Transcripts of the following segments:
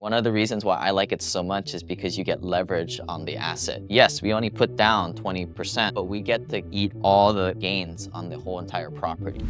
One of the reasons why I like it so much is because you get leverage on the asset. Yes, we only put down 20%, but we get to eat all the gains on the whole entire property.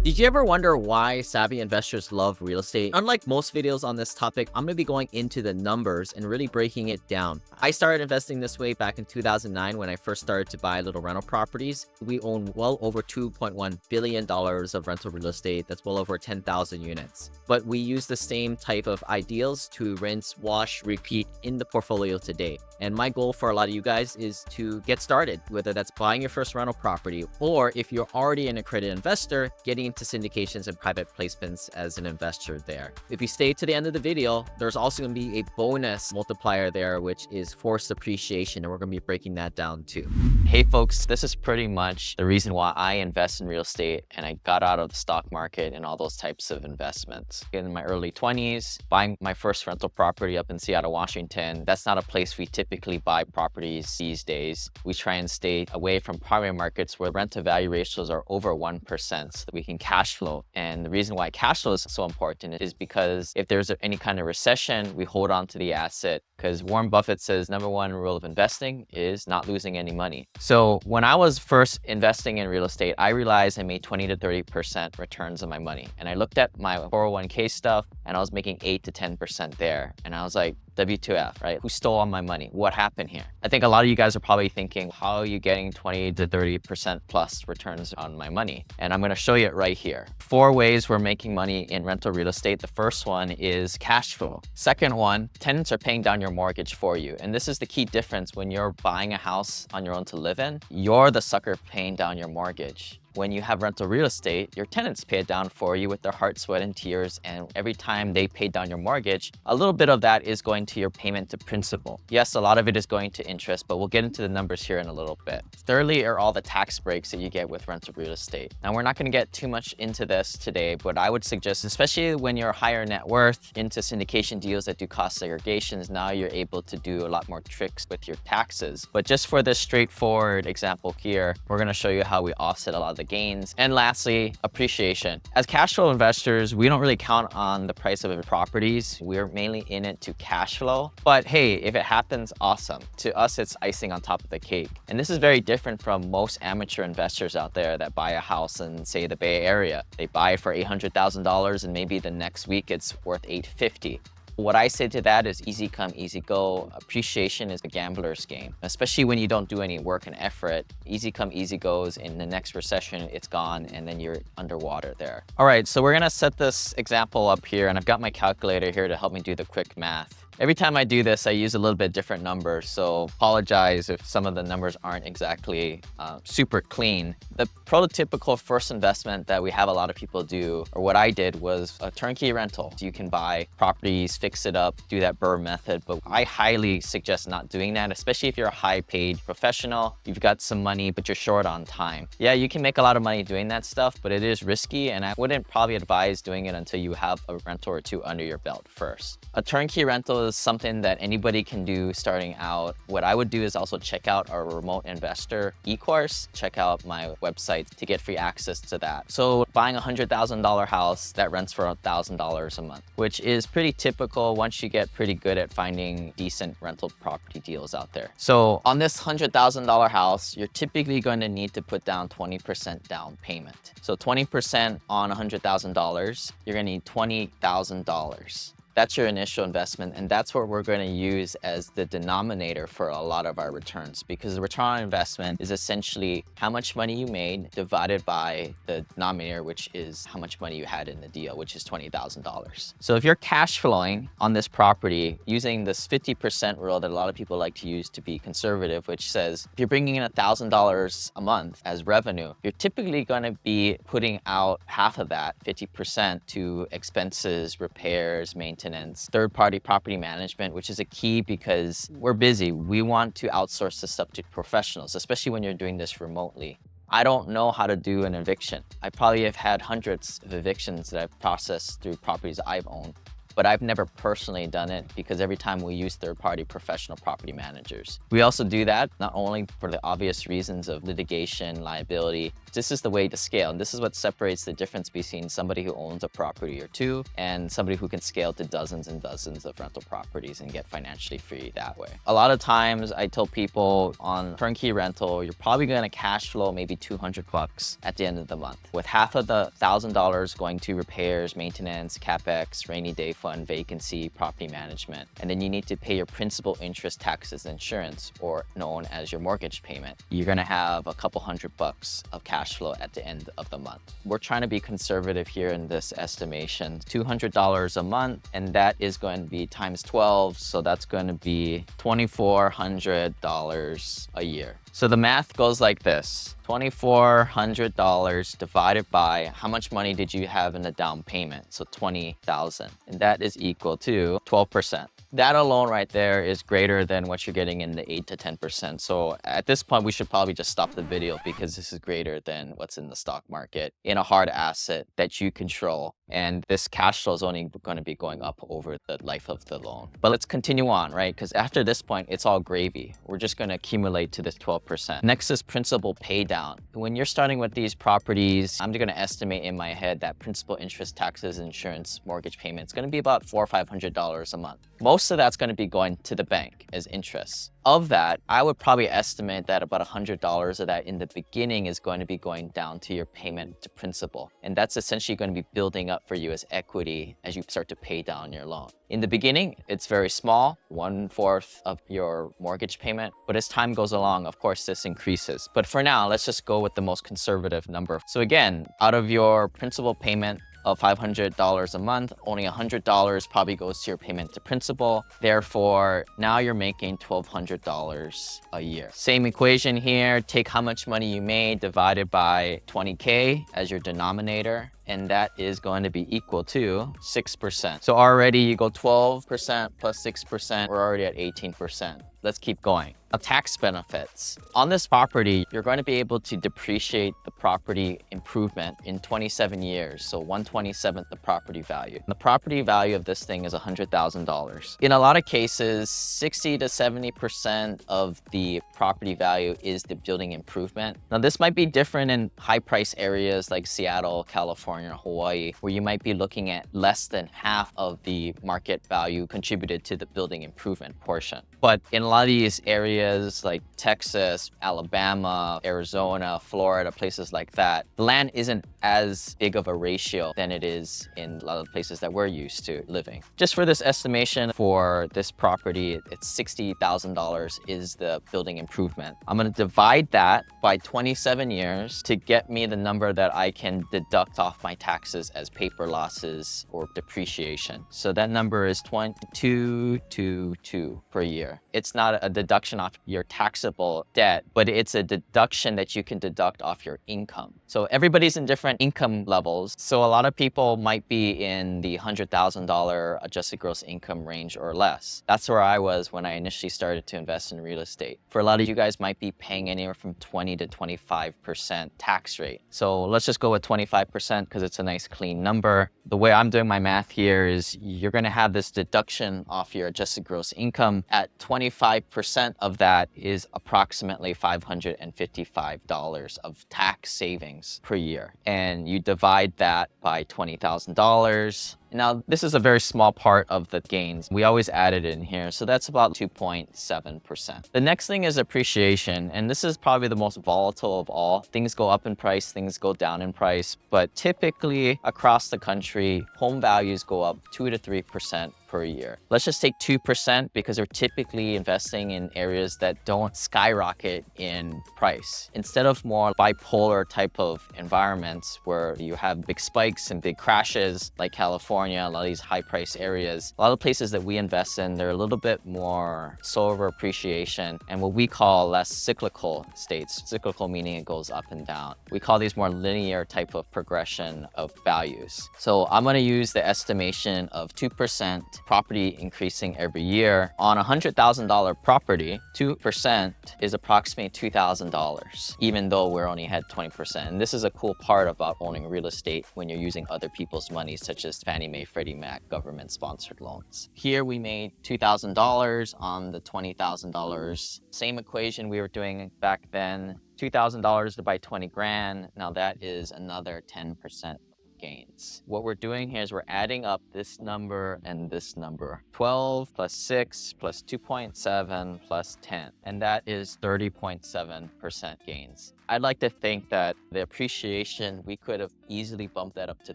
Did you ever wonder why savvy investors love real estate? Unlike most videos on this topic, I'm going to be going into the numbers and really breaking it down. I started investing this way back in 2009 when I first started to buy little rental properties. We own well over $2.1 billion of rental real estate. That's well over 10,000 units. But we use the same type of ideals to rinse, wash, repeat in the portfolio today. And my goal for a lot of you guys is to get started, whether that's buying your first rental property, or if you're already an accredited investor, getting into syndications and private placements as an investor there. If you stay to the end of the video, there's also going to be a bonus multiplier there, which is forced appreciation, and we're going to be breaking that down too. Hey folks, this is pretty much the reason why I invest in real estate and I got out of the stock market and all those types of investments. In my early 20s, buying my first rental property up in Seattle, Washington, that's not a place we typically buy properties these days. We try and stay away from primary markets where rent to value ratios are over 1% so that we can cash flow. And the reason why cash flow is so important is because if there's any kind of recession, we hold on to the asset, because Warren Buffett says number one rule of investing is not losing any money. So when I was first investing in real estate, I realized I made 20 to 30% returns on my money. And I looked at my 401k stuff and I was making 8 to 10% there. And I was like, W2F, right? Who stole all my money? What happened here? I think a lot of you guys are probably thinking, how are you getting 20 to 30% plus returns on my money? And I'm going to show you it right here. 4 ways we're making money in rental real estate. The first one is cash flow. Second one, tenants are paying down your mortgage for you. And this is the key difference when you're buying a house on your own to live in. You're the sucker paying down your mortgage. When you have rental real estate, your tenants pay it down for you with their heart, sweat, and tears. And every time they pay down your mortgage, a little bit of that is going to your payment to principal. Yes, a lot of it is going to interest, but we'll get into the numbers here in a little bit. Thirdly are all the tax breaks that you get with rental real estate. Now, we're not going to get too much into this today, but I would suggest, especially when you're higher net worth into syndication deals that do cost segregations, now you're able to do a lot more tricks with your taxes. But just for this straightforward example here, we're going to show you how we offset a lot of the gains. And lastly, appreciation. As cash flow investors, we don't really count on the price of properties. We're mainly in it to cash flow. But hey, if it happens, awesome. To us, it's icing on top of the cake. And this is very different from most amateur investors out there that buy a house in, say, the Bay Area. They buy it for $800,000 and maybe the next week it's worth $850,000. What I say to that is easy come, easy go. Appreciation is a gambler's game, especially when you don't do any work and effort. Easy come, easy goes. In the next recession, it's gone, and then you're underwater there. All right, so we're gonna set this example up here, and I've got my calculator here to help me do the quick math. Every time I do this, I use a little bit different numbers, so apologize if some of the numbers aren't exactly super clean. The prototypical first investment that we have a lot of people do, or what I did, was a turnkey rental. You can buy properties, fix it up, do that BRRRR method, but I highly suggest not doing that, especially if you're a high-paid professional, you've got some money, but you're short on time. Yeah, you can make a lot of money doing that stuff, but it is risky, and I wouldn't probably advise doing it until you have a rental or two under your belt first. A turnkey rental is something that anybody can do starting out. What I would do is also check out our remote investor e-course, check out my website to get free access to that. So buying a $100,000 house that rents for $1,000 a month, which is pretty typical once you get pretty good at finding decent rental property deals out there. So on this $100,000 house, you're typically going to need to put down 20% down payment. So 20% on $100,000, you're going to need $20,000. That's your initial investment, and that's what we're going to use as the denominator for a lot of our returns, because the return on investment is essentially how much money you made divided by the denominator, which is how much money you had in the deal, which is $20,000. So if you're cash flowing on this property using this 50% rule that a lot of people like to use to be conservative, which says if you're bringing in $1,000 a month as revenue, you're typically going to be putting out half of that, 50%, to expenses, repairs, maintenance, third-party property management, which is a key because we're busy. We want to outsource this stuff to professionals, especially when you're doing this remotely. I don't know how to do an eviction. I probably have had hundreds of evictions that I've processed through properties I've owned. but I've never personally done it because every time we use third-party professional property managers. We also do that not only for the obvious reasons of litigation, liability. This is the way to scale, and this is what separates the difference between somebody who owns a property or two and somebody who can scale to dozens and dozens of rental properties and get financially free that way. A lot of times I tell people on turnkey rental, you're probably going to cash flow maybe $200 at the end of the month, with half of the $1,000 going to repairs, maintenance, capex, rainy day fund, vacancy, property management, and then you need to pay your principal, interest, taxes, insurance, or known as your mortgage payment. You're going to have a couple $100 of cash flow at the end of the month. We're trying to be conservative here in this estimation. $200 a month, and that is going to be times 12, so that's going to be $2,400 a year. So the math goes like this: $2,400 divided by how much money did you have in the down payment? So $20,000, and that is equal to 12%. That alone right there is greater than what you're getting in the 8 to 10%. So at this point, we should probably just stop the video because this is greater than what's in the stock market in a hard asset that you control. And this cash flow is only going to be going up over the life of the loan. But let's continue on, right? Because after this point, it's all gravy. We're just going to accumulate to this 12%. Next is principal pay down. When you're starting with these properties, I'm going to estimate in my head that principal, interest, taxes, insurance, mortgage payment is going to be about $400 or $500 a month. Most of that's going to be going to the bank as interest. Of that, I would probably estimate that about $100 of that in the beginning is going to be going down to your payment to principal. And that's essentially going to be building up for you as equity as you start to pay down your loan. In the beginning, it's very small, 1/4 of your mortgage payment. But as time goes along, of course, this increases. But for now, let's just go with the most conservative number. So again, out of your principal payment of $500 a month, only $100 probably goes to your payment to principal. Therefore, now you're making $1,200 a year. Same equation here. Take how much money you made divided by 20K as your denominator, and that is going to be equal to 6%. So already you go 12% plus 6%, we're already at 18%. Let's keep going. Tax benefits. On this property, you're going to be able to depreciate the property improvement in 27 years, so 1/27th the property value. The property value of this thing is $100,000. In a lot of cases, 60 to 70% of the property value is the building improvement. Now, this might be different in high-price areas like Seattle, California, Hawaii, where you might be looking at less than half of the market value contributed to the building improvement portion. But in a lot of these areas like Texas, Alabama, Arizona, Florida, places like that, the land isn't as big of a ratio than it is in a lot of places that we're used to living. Just for this estimation for this property, it's $60,000 is the building improvement. I'm going to divide that by 27 years to get me the number that I can deduct off my taxes as paper losses or depreciation. So that number is $2,222 per year. It's not a deduction off your taxable debt, but it's a deduction that you can deduct off your income. So everybody's in different income levels. So a lot of people might be in the $100,000 adjusted gross income range or less. That's where I was when I initially started to invest in real estate. For a lot of you guys might be paying anywhere from 20 to 25% tax rate. So let's just go with 25% because it's a nice clean number. The way I'm doing my math here is you're going to have this deduction off your adjusted gross income. At 25% of that is approximately $555 of tax savings per year. And you divide that by $20,000. Now, this is a very small part of the gains. We always add it in here, so that's about 2.7%. The next thing is appreciation, and this is probably the most volatile of all. Things go up in price, things go down in price, but typically across the country, home values go up 2 to 3% per year. Let's just take 2% because they're typically investing in areas that don't skyrocket in price. Instead of more bipolar type of environments where you have big spikes and big crashes like California, a lot of these high price areas, a lot of places that we invest in, they're a little bit more slower appreciation and what we call less cyclical states. Cyclical meaning it goes up and down. We call these more linear type of progression of values. So I'm going to use the estimation of 2% property increasing every year. On a $100,000 property, 2% is approximately $2,000, even though we're only had 20%. And this is a cool part about owning real estate when you're using other people's money, such as Fannie Mae, Freddie Mac, government-sponsored loans. Here we made $2,000 on the $20,000. Same equation we were doing back then. $2,000 to buy 20 grand. Now that is another 10% gains. What we're doing here is we're adding up this number and this number. 12 plus 6 plus 2.7 plus 10. And that is 30.7% gains. I'd like to think that the appreciation, we could have easily bumped that up to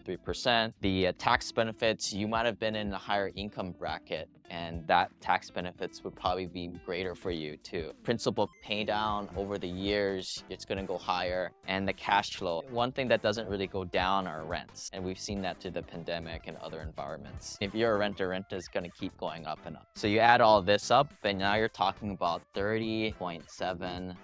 3%. The tax benefits, you might have been in a higher income bracket, and that tax benefits would probably be greater for you too. Principal pay down over the years, it's gonna go higher. And the cash flow, one thing that doesn't really go down are rents. And we've seen that through the pandemic and other environments. If you're a renter, rent is gonna keep going up and up. So you add all this up, and now you're talking about 30.7%.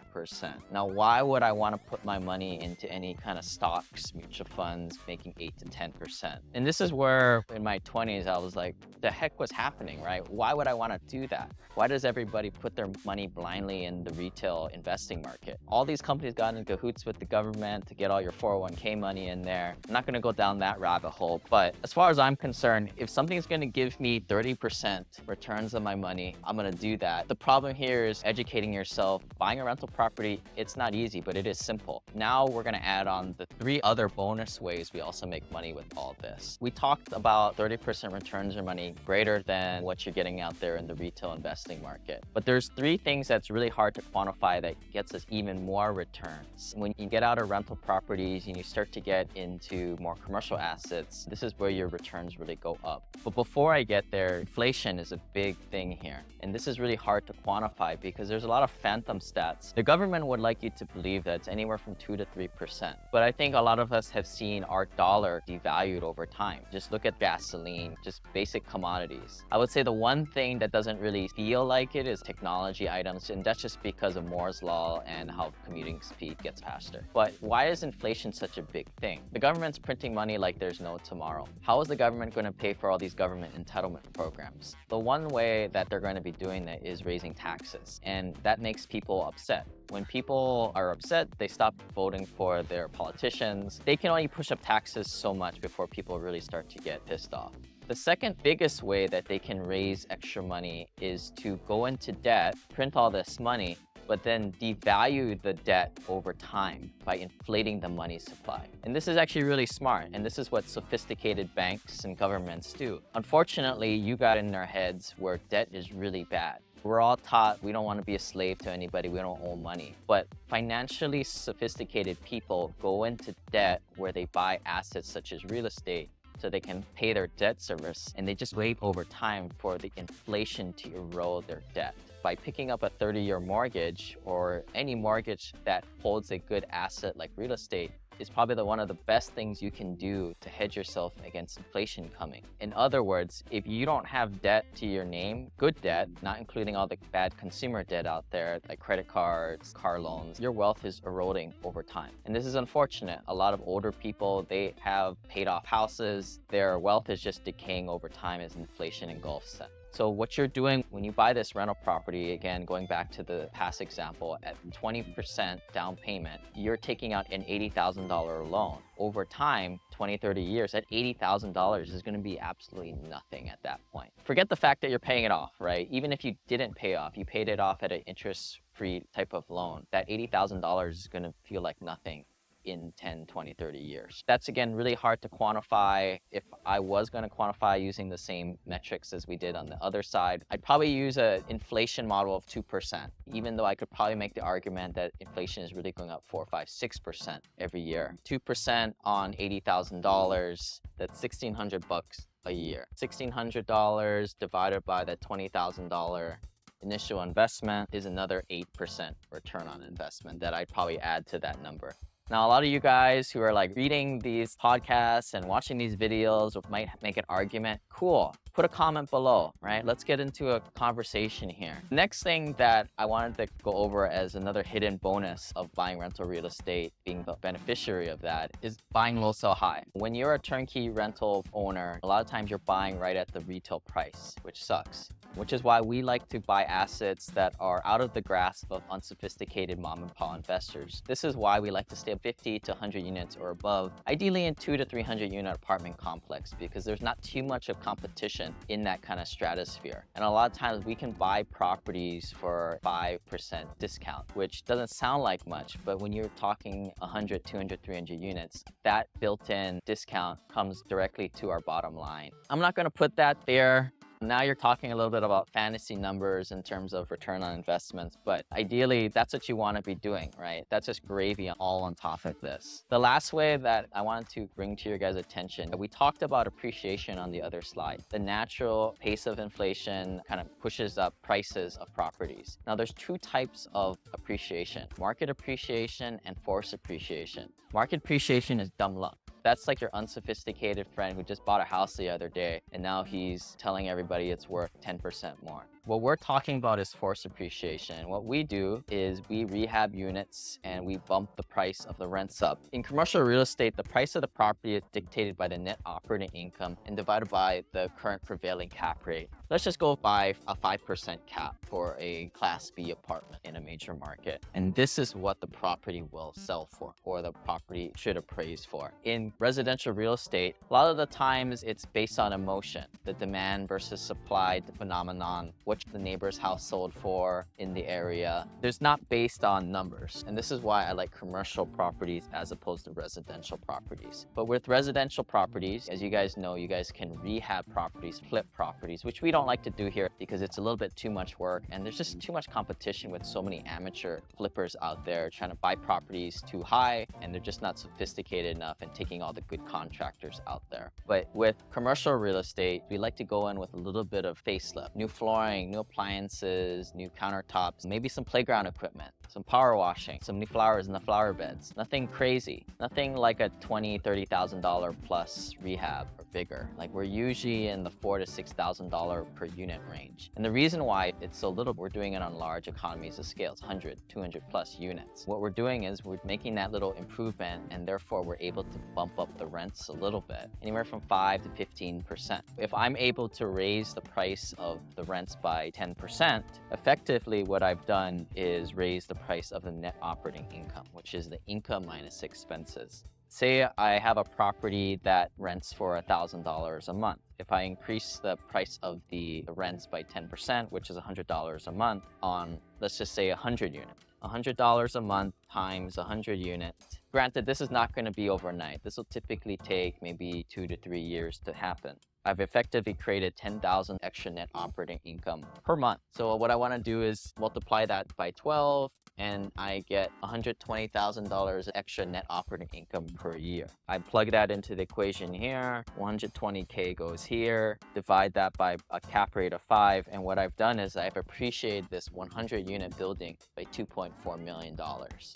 Now, why would I want to put my money into any kind of stocks, mutual funds, making 8 to 10%? And this is where in my 20s, I was like, the heck was happening, right? Why would I want to do that? Why does everybody put their money blindly in the retail investing market? All these companies got in cahoots with the government to get all your 401k money in there. I'm not going to go down that rabbit hole, but as far as I'm concerned, if something's going to give me 30% returns on my money, I'm going to do that. The problem here is educating yourself. Buying a rental property, it's not easy, but it is simple. Now we're going to add on the 3 other bonus ways we also make money with all this. We talked about 30% returns on money greater than what you're getting out there in the retail investing market. But there's 3 things that's really hard to quantify that gets us even more returns. When you get out of rental properties and you start to get into more commercial assets, this is where your returns really go up. But before I get there, inflation is a big thing here. And this is really hard to quantify because there's a lot of phantom stats. The government would like you to believe that it's anywhere from 2 to 3%. But I think a lot of us have seen our dollar devalued over time. Just look at gasoline, just basic commodities. I would say the one thing that doesn't really feel like it is technology items, and that's just because of Moore's Law and how commuting speed gets faster. But why is inflation such a big thing? The government's printing money like there's no tomorrow. How is the government going to pay for all these government entitlement programs? The one way that they're going to be doing that is raising taxes, and that makes people upset. When people are upset, they stop voting for their politicians. They can only push up taxes so much before people really start to get pissed off. The second biggest way that they can raise extra money is to go into debt, print all this money, but then devalue the debt over time by inflating the money supply. And this is actually really smart, and this is what sophisticated banks and governments do. Unfortunately, you got in our heads where debt is really bad. We're all taught we don't want to be a slave to anybody, we don't owe money. But financially sophisticated people go into debt where they buy assets such as real estate so they can pay their debt service, and they just wait over time for the inflation to erode their debt. By picking up a 30-year mortgage or any mortgage that holds a good asset like real estate, is probably one of the best things you can do to hedge yourself against inflation coming. In other words, if you don't have debt to your name, good debt, not including all the bad consumer debt out there, like credit cards, car loans, your wealth is eroding over time. And this is unfortunate. A lot of older people, they have paid off houses. Their wealth is just decaying over time as inflation engulfs them. So what you're doing when you buy this rental property, again, going back to the past example, at 20% down payment, you're taking out an $80,000 loan. Over time, 20, 30 years, that $80,000 is going to be absolutely nothing at that point. Forget the fact that you're paying it off, right? Even if you didn't pay off, you paid it off at an interest-free type of loan, that $80,000 is going to feel like nothing in 10, 20, 30 years. That's, again, really hard to quantify. If I was going to quantify using the same metrics as we did on the other side, I'd probably use an inflation model of 2%, even though I could probably make the argument that inflation is really going up 4, 5, 6% every year. 2% on $80,000, that's $1,600 a year. $1,600 divided by the $20,000 initial investment is another 8% return on investment that I'd probably add to that number. Now, a lot of you guys who are like reading these podcasts and watching these videos might make an argument. Cool. Put a comment below, right? Let's get into a conversation here. Next thing that I wanted to go over as another hidden bonus of buying rental real estate, being the beneficiary of that, is buying low, sell high. When you're a turnkey rental owner, a lot of times you're buying right at the retail price, which sucks. Which is why we like to buy assets that are out of the grasp of unsophisticated mom and pop investors. This is why we like to stay at 50 to 100 units or above, ideally in 200 to 300 unit apartment complex, because there's not too much of competition in that kind of stratosphere. And a lot of times we can buy properties for 5% discount, which doesn't sound like much, but when you're talking 100, 200, 300 units, that built-in discount comes directly to our bottom line. I'm not going to put that there. Now you're talking a little bit about fantasy numbers in terms of return on investments, but ideally that's what you want to be doing, right? That's just gravy all on top of this. The last way that I wanted to bring to your guys' attention, we talked about appreciation on the other slide. The natural pace of inflation kind of pushes up prices of properties. Now there's two types of appreciation: market appreciation and forced appreciation. Market appreciation is dumb luck. That's like your unsophisticated friend who just bought a house the other day and now he's telling everybody it's worth 10% more. What we're talking about is forced appreciation. What we do is we rehab units and we bump the price of the rents up. In commercial real estate, the price of the property is dictated by the net operating income and divided by the current prevailing cap rate. Let's just go by a 5% cap for a Class B apartment in a major market. And this is what the property will sell for, or the property should appraise for. In residential real estate, a lot of the times it's based on emotion, the demand versus supply phenomenon, what the neighbor's house sold for in the area. There's not based on numbers. And this is why I like commercial properties as opposed to residential properties. But with residential properties, as you guys know, you guys can rehab properties, flip properties, which we don't like to do here because it's a little bit too much work and there's just too much competition with so many amateur flippers out there trying to buy properties too high, and they're just not sophisticated enough and taking all the good contractors out there. But with commercial real estate, we like to go in with a little bit of facelift, new flooring, new appliances, new countertops, maybe some playground equipment, some power washing, some new flowers in the flower beds. Nothing crazy, nothing like a $20,000, $30,000 plus rehab or bigger. Like we're usually in the $4,000 to $6,000 per unit range. And the reason why it's so little, we're doing it on large economies of scale. It's 100, 200 plus units. What we're doing is we're making that little improvement, and therefore we're able to bump up the rents a little bit, anywhere from 5 to 15%. If I'm able to raise the price of the rents by 10%, effectively what I've done is raise the price of the net operating income, which is the income minus expenses. Say I have a property that rents for $1,000 a month. If I increase the price of the rents by 10%, which is $100 a month on, let's just say 100 units. $100 a month times 100 units. Granted, this is not going to be overnight. This will typically take maybe 2 to 3 years to happen. I've effectively created 10,000 extra net operating income per month. So what I want to do is multiply that by 12, and I get $120,000 extra net operating income per year. I plug that into the equation here. 120K goes here. Divide that by a cap rate of 5. And what I've done is I've appreciated this 100 unit building by $2.4 million.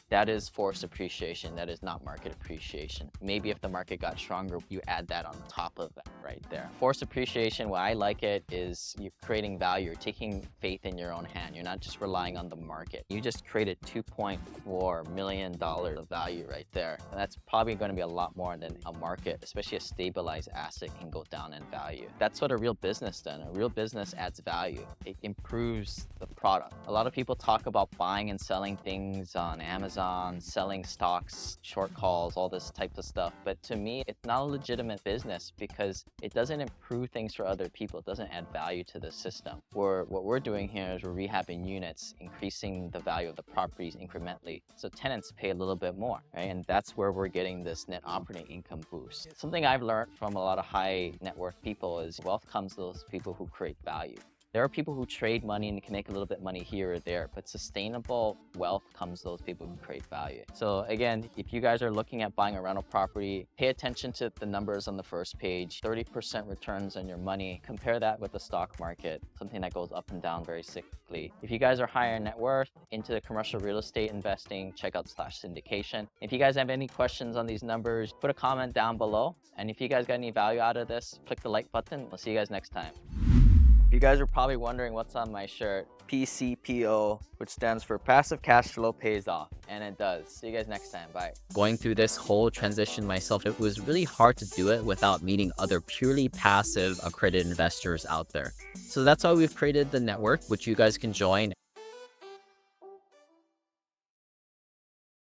That is forced appreciation. That is not market appreciation. Maybe if the market got stronger, you add that on top of that right there. Forced appreciation, why I like it is you're creating value. You're taking faith in your own hand. You're not just relying on the market. You just created $2.4 million of value right there. And that's probably going to be a lot more than a market, especially a stabilized asset, can go down in value. That's what a real business does. A real business adds value. It improves the product. A lot of people talk about buying and selling things on Amazon, selling stocks, short calls, all this type of stuff. But to me, it's not a legitimate business because it doesn't improve things for other people. It doesn't add value to the system. What we're doing here is we're rehabbing units, increasing the value of the properties incrementally, so tenants pay a little bit more, right? And that's where we're getting this net operating income boost. Something I've learned from a lot of high net worth people is wealth comes to those people who create value. There are people who trade money and can make a little bit of money here or there, but sustainable wealth comes to those people who create value. So again, if you guys are looking at buying a rental property, pay attention to the numbers on the first page. 30% returns on your money. Compare that with the stock market, something that goes up and down very cyclically. If you guys are higher net worth into commercial real estate investing, check out /syndication. If you guys have any questions on these numbers, put a comment down below. And if you guys got any value out of this, click the like button. We'll see you guys next time. You guys are probably wondering what's on my shirt. PCPO, which stands for Passive Cash Flow Pays Off. And it does. See you guys next time. Bye. Going through this whole transition myself, it was really hard to do it without meeting other purely passive accredited investors out there. So that's why we've created the network, which you guys can join.